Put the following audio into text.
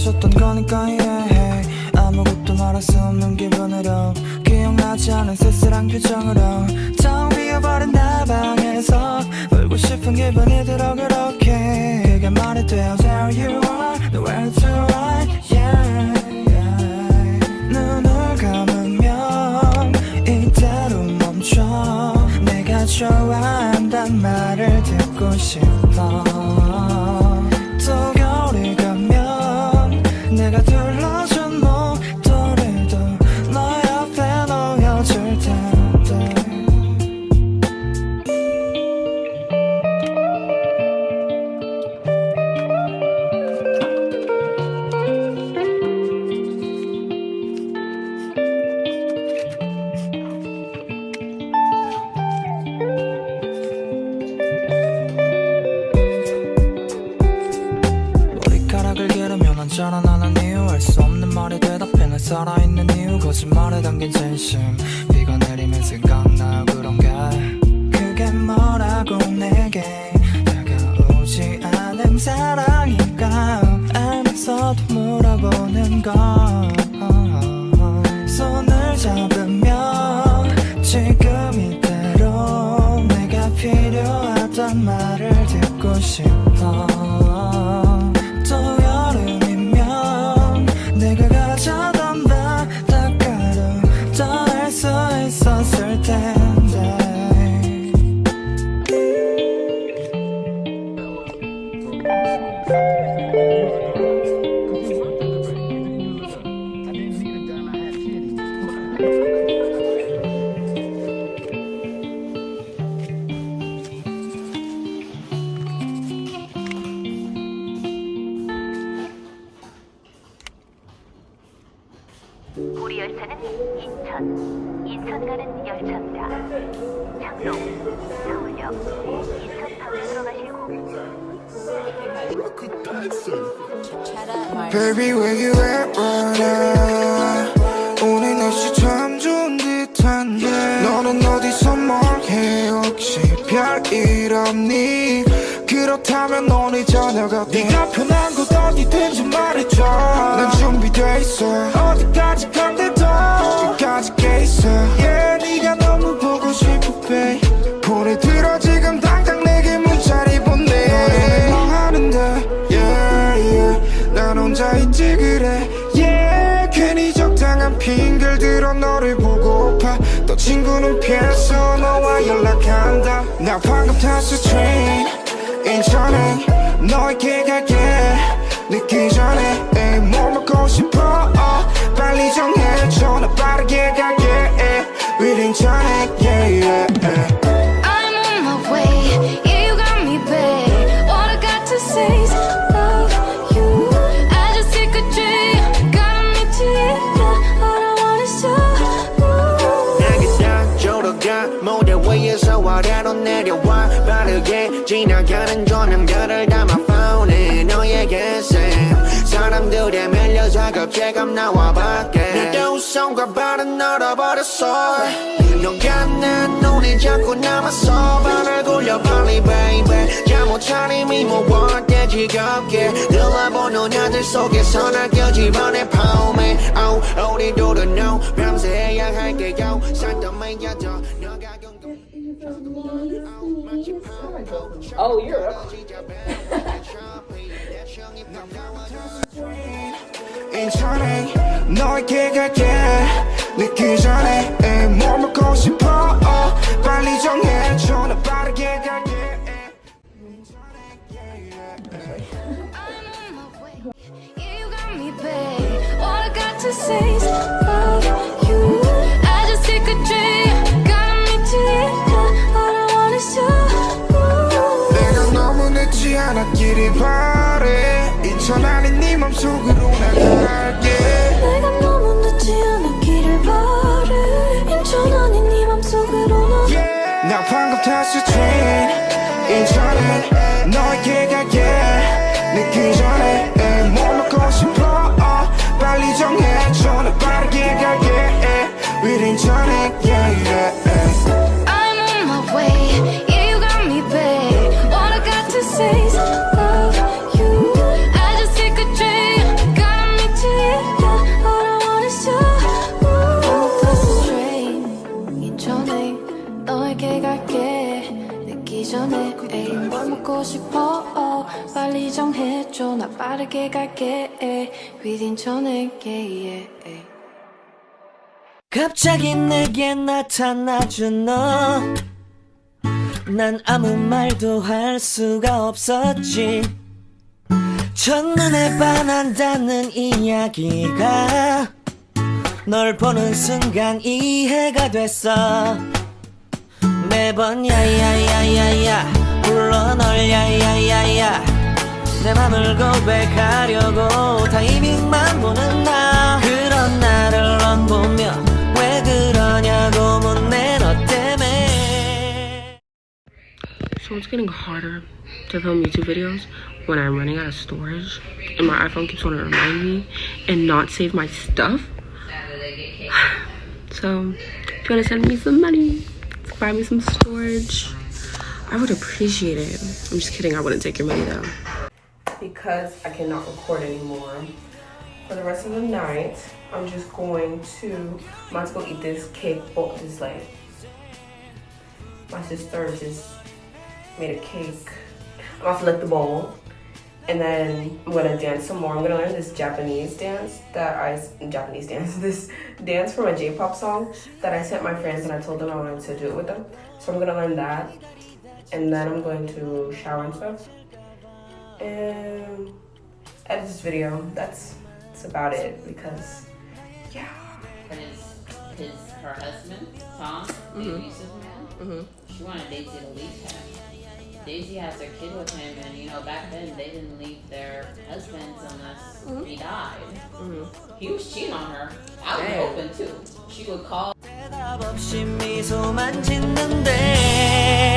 마셨던 거니까 이해해. 아무것도 말할 수 없는 기분으로 기억나지 않은 쓸쓸한 표정으로 텅 비어버린 내 방에서 울고 싶은 기분이 들어 그렇게 그게 말이 돼요. There you are, nowhere to hide, yeah, yeah. 눈을 감으면 이대로 멈춰. 내가 좋아한단 말을 듣고 싶어. 또 겨울이 가면 내가 둘러준 목도리도 너 옆에 놓여줄 텐데. 자라나는 이유 알 수 없는 말에 대답해. 날 살아있는 이유 거짓말에 담긴 진심. 비가 내리면 생각나요 그런 게. 그게 뭐라고 내게 다가오지 않은 사랑인가 알면서도 물어보는 건. 손을 잡으면 지금 이대로 내가 필요하단 말을 듣고 싶어. 또 내가 가져던 바닷가로 떠날 수 있었을 텐데. 우리 열차는 인천 가는 열차입니다. 창동, 서울역, 인천타운으로 가실 고객. Baby where you at right now. 오늘 날씨 참 좋은 듯한데 너는 어디서 뭘 해 혹시 별일 없니? 그렇다면 오늘 저녁 어때? 네가 편한 곳 어디든지 말해줘. 난 준비돼 있어. 어디까지 간대도 끝까지 깨 있어. Yeah 네가 너무 보고 싶어 babe. 폰에 들어 지금 당장 내게 문자를 보내. 너는 뭐 하는데 yeah yeah 난 혼자 있지 그래 yeah. 괜히 적당한 핑계를 들어 너를 보고파. 또 친구는 피해서 너와 연락한다. 나 방금 탔어 train 인천에 너에게 갈게. 늦기 전에 에이 뭐 먹고 싶어 빨리 정해줘. 나 빠르게 갈게 with 인천에 yeah yeah yeah. I'm on my way, yeah you got me babe. All I got to say is love you. I just take a dream, gotta meet you yeah. All I want is you. 내게 딱 조로가 무대 위에서 아래로 내려와. 빠르게 지나가는 조명들을 담아 폰에 너에게 send. 사람들의 밀려서 겁재감 나와 밖에. 내 두손과 발은 얼어버렸어. 너가 내 눈에 자꾸 남았어. 발을 굴려 빨리 baby. 잠못 차림이 무거울 때 지겹게 들어보는 하늘 속에서 날 껴집어내 폼에. Oh 우리 둘은 no 밤새 해야 할게요. 산더미야죠 너가 Oh, you're up. 인천에 너에게 갈게. 늦기 전에 에이 뭐 먹고 싶어 빨리 정해줘. 나 빠르게 갈게. I'm on my way, yeah you got me babe. All I got to say is love you. I just take a dream, gotta meet you yeah. All I want is you. 내가 너무 늦지 않았기를 바래. 인천 아닌 네 맘속으로 나갈게. 내가 너무 늦지 않았기를 바래. 인천 아닌 네 맘속으로 나 yeah. 나 방금 탔어 train 인천에 너에게 갈게. 늦기 전에 에이 뭐 먹고 싶어 빨리 정해줘. 나 빠르게 갈게 with 인천에 yeah yeah. I'm on my way, yeah you got me babe. All I got to say is love you. I just take a dream, gotta 가고 싶어 빨리 정해줘 나 빠르게 갈게 within 전에게 갑자기 내게 나타나준 너 난 아무 말도 할 수가 없었지 첫눈에 반한다는 이야기가 널 보는 순간 이해가 됐어 매번 야야야야야 불러 널 야야야야 내 맘을 고백하려고 타이밍만 보는 나 그런 나를 넌 보며 왜 그러냐고 묻네 너 때문에 So it's getting harder to film YouTube videos when I'm running out of storage and my iPhone keeps wanting to remind me and not save my stuff. So if you want to send me some money to buy me some storage, I would appreciate it. I'm just kidding, I wouldn't take your money though. Because I cannot record anymore for the rest of the night, I'm just going to, I'm about to go eat this cake, this like, my sister just made a cake. I'm about to lick the bowl, and then I'm gonna dance some more. I'm gonna learn this Japanese dance this dance from a J-pop song that I sent my friends and I told them I wanted to do it with them. So I'm gonna learn that, and then I'm going to shower and stuff, and edit this video. That's about it because, yeah. Her husband, Tom, the abusive man, she wanted Daisy to leave him. Daisy has her kid with him, and you know, back then they didn't leave their husbands unless he died. He was cheating on her. I was open too. She would call. 대답 없이 미소만 짓는데